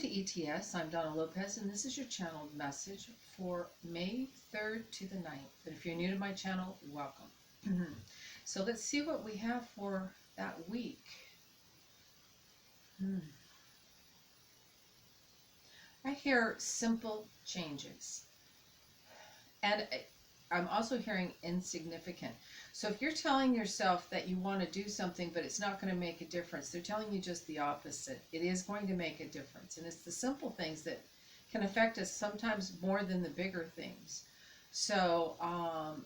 to ETS. I'm Donna Lopez, and this is your channeled message for May 3rd to the 9th. But if you're new to my channel, welcome. So let's see what we have for that week. I hear simple changes. And I'm also hearing insignificant. So if you're telling yourself that you want to do something, but it's not going to make a difference, they're telling you just the opposite. It is going to make a difference. And it's the simple things that can affect us sometimes more than the bigger things. So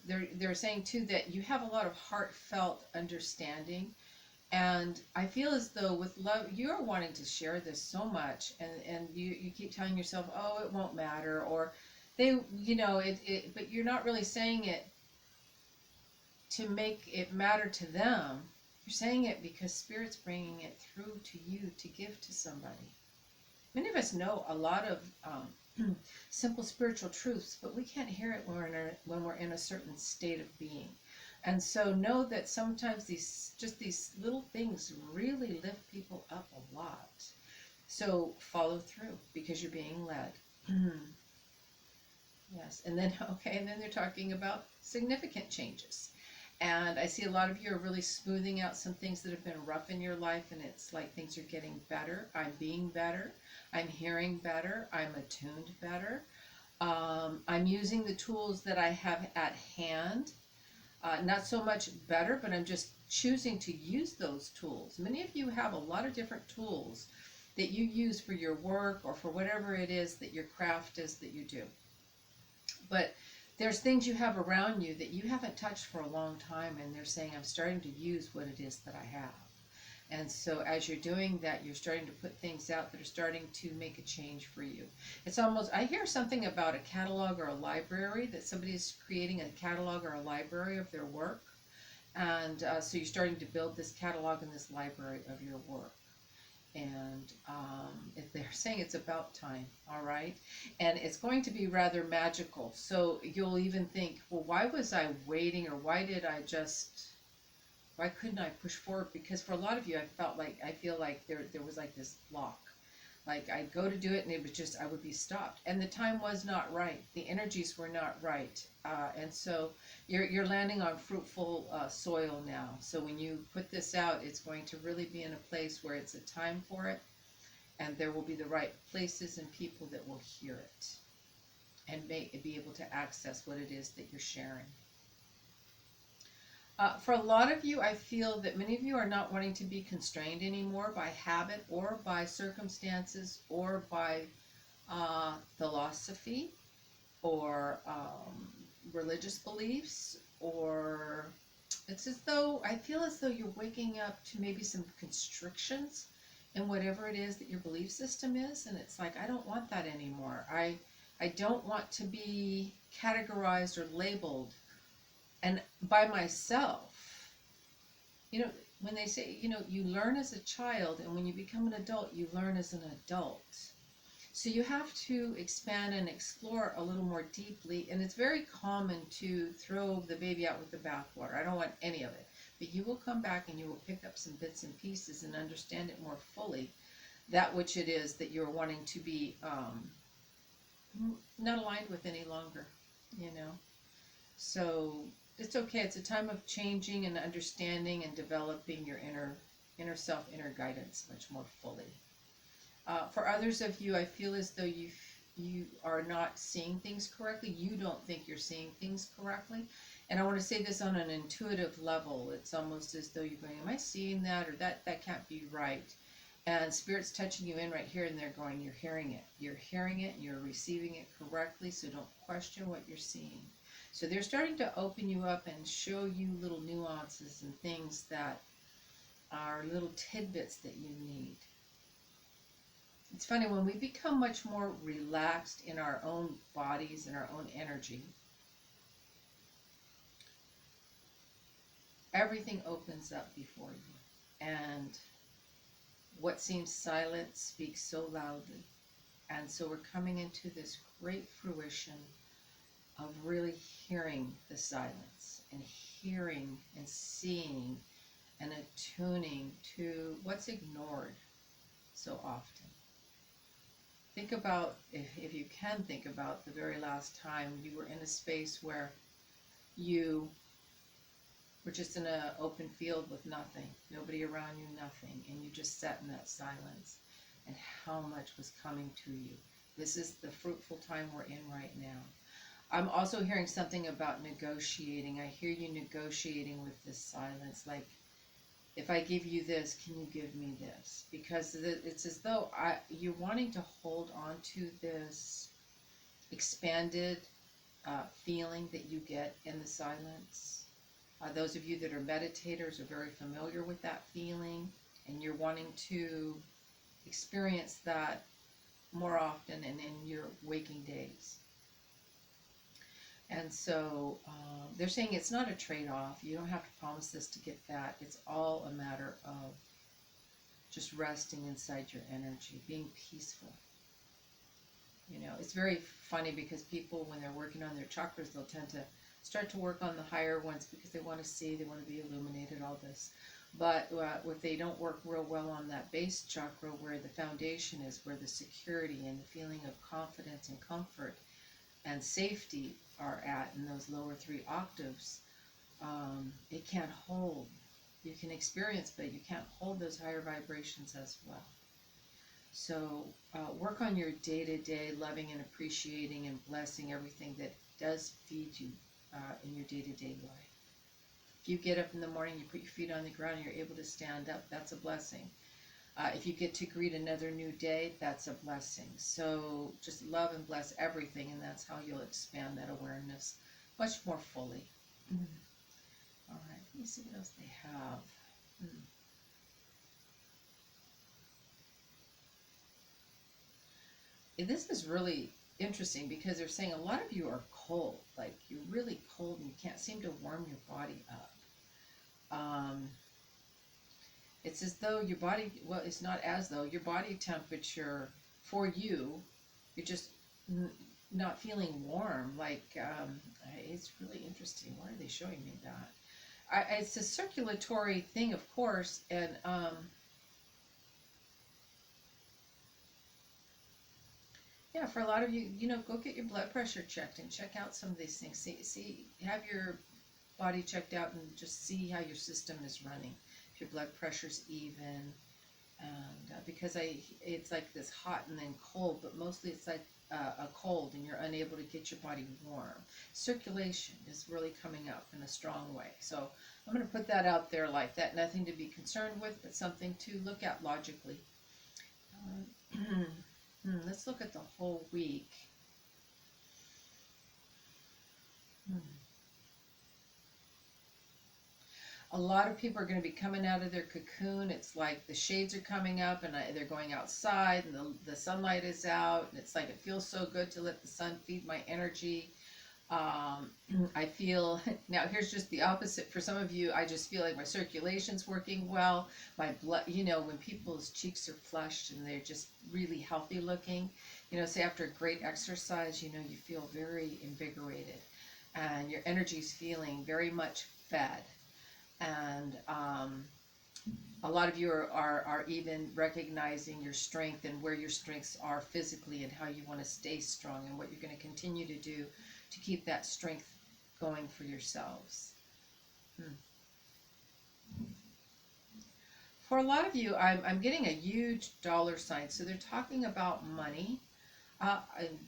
they're saying too that you have a lot of heartfelt understanding. And I feel as though with love, you're wanting to share this so much. And you keep telling yourself, oh, it won't matter. Or they, but you're not really saying it to make it matter to them. You're saying it because Spirit's bringing it through to you to give to somebody. Many of us know a lot of simple spiritual truths, but we can't hear it when we're in a certain state of being. And so know that sometimes these little things really lift people up a lot. So follow through because you're being led. Yes, and then they're talking about significant changes. And I see a lot of you are really smoothing out some things that have been rough in your life, and it's like things are getting better. I'm being better. I'm hearing better. I'm attuned better. I'm using the tools that I have at hand. Not so much better, but I'm just choosing to use those tools. Many of you have a lot of different tools that you use for your work or for whatever it is that your craft is that you do. But there's things you have around you that you haven't touched for a long time, and they're saying, I'm starting to use what it is that I have. And so as you're doing that, you're starting to put things out that are starting to make a change for you. It's almost, I hear something about a catalog or a library, that somebody's creating a catalog or a library of their work. And so you're starting to build this catalog and this library of your work. And if they're saying it's about time, all right? And it's going to be rather magical. So you'll even think, well, why was I waiting, or why couldn't I push forward? Because for a lot of you, I feel like there was like this block. Like I'd go to do it and it was just, I would be stopped. And the time was not right. The energies were not right. And so you're landing on fruitful soil now. So when you put this out, it's going to really be in a place where it's a time for it. And there will be the right places and people that will hear it and be able to access what it is that you're sharing. For a lot of you, I feel that many of you are not wanting to be constrained anymore by habit or by circumstances or by philosophy or religious beliefs, or it's as though, I feel as though you're waking up to maybe some constrictions in whatever it is that your belief system is, and it's like, I don't want that anymore. I don't want to be categorized or labeled and by myself. When they say, you learn as a child, and when you become an adult, you learn as an adult. So you have to expand and explore a little more deeply, and it's very common to throw the baby out with the bathwater. I don't want any of it. But you will come back and you will pick up some bits and pieces and understand it more fully, that which it is that you're wanting to be not aligned with any longer, So it's okay. It's a time of changing and understanding and developing your inner self, inner guidance much more fully. For others of you, I feel as though you are not seeing things correctly. You don't think you're seeing things correctly. And I want to say this on an intuitive level. It's almost as though you're going, am I seeing that? Or that can't be right. And Spirit's touching you in right here, and they're going, you're hearing it. You're hearing it, and you're receiving it correctly, so don't question what you're seeing. So they're starting to open you up and show you little nuances and things that are little tidbits that you need. It's funny, when we become much more relaxed in our own bodies and our own energy, everything opens up before you. And what seems silent speaks so loudly. And so we're coming into this great fruition of really hearing the silence and hearing and seeing and attuning to what's ignored so often. think about, if you can think about the very last time you were in a space where you were just in an open field with nothing, nobody around you, nothing, and you just sat in that silence, and how much was coming to you. This is the fruitful time we're in right now. I'm also hearing something about negotiating. I hear you negotiating with this silence, like, if I give you this, can you give me this? Because it's as though you're wanting to hold on to this expanded feeling that you get in the silence. Those of you that are meditators are very familiar with that feeling, and you're wanting to experience that more often and in your waking days. And so they're saying it's not a trade-off. You don't have to promise this to get that. It's all a matter of just resting inside your energy, being peaceful. You know, it's very funny because people, when they're working on their chakras, they'll tend to start to work on the higher ones because they want to see, they want to be illuminated, all this. But if they don't work real well on that base chakra, where the foundation is, where the security and the feeling of confidence and comfort and safety are at in those lower 3 octaves, it can't hold. You can experience, but you can't hold those higher vibrations as well. So work on your day-to-day loving and appreciating and blessing everything that does feed you in your day-to-day life. If you get up in the morning, you put your feet on the ground, and you're able to stand up, that's a blessing. If you get to greet another new day, that's a blessing. So just love and bless everything, and that's how you'll expand that awareness much more fully. All right, let me see what else they have. This is really interesting because they're saying a lot of you are cold, like you're really cold and you can't seem to warm your body up. It's as though your body, well, it's not as though your body temperature for you, you're just not feeling warm. Like, it's really interesting. Why are they showing me that? It's a circulatory thing, of course, and yeah, for a lot of you, you know, go get your blood pressure checked and check out some of these things. See, have your body checked out and just see how your system is running. If your blood pressure's even, and because it's like this hot and then cold, but mostly it's like a cold, and you're unable to get your body warm. Circulation is really coming up in a strong way. So I'm going to put that out there like that. Nothing to be concerned with, but something to look at logically. Let's look at the whole week. A lot of people are going to be coming out of their cocoon. It's like the shades are coming up, and they're going outside, and the sunlight is out, and it's like it feels so good to let the sun feed my energy. I feel, now here's just the opposite. For some of you, I just feel like my circulation's working well. My blood, you know, when people's cheeks are flushed and they're just really healthy looking, you know, say after a great exercise, you know, you feel very invigorated and your energy's feeling very much fed. And a lot of you are even recognizing your strength and where your strengths are physically and how you want to stay strong and what you're going to continue to do to keep that strength going for yourselves. For a lot of you, I'm getting a huge dollar sign. So they're talking about money.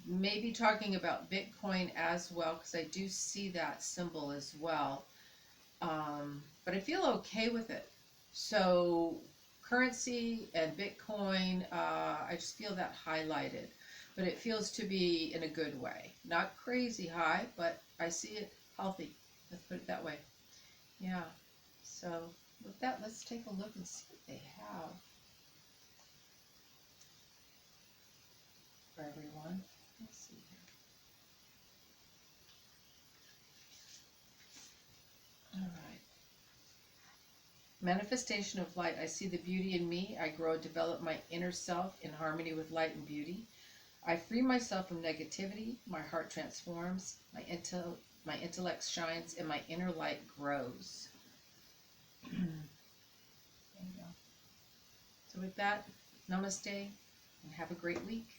Maybe talking about Bitcoin as well, because I do see that symbol as well. But I feel okay with it. So currency and Bitcoin, I just feel that highlighted. But it feels to be in a good way. Not crazy high, but I see it healthy. Let's put it that way. Yeah. So with that, let's take a look and see what they have for everyone. Let's see here. All right. Manifestation of light. I see the beauty in me. I grow and develop my inner self in harmony with light and beauty. I free myself from negativity. My heart transforms. My intellect shines, and my inner light grows. There you go. So with that, namaste, and have a great week.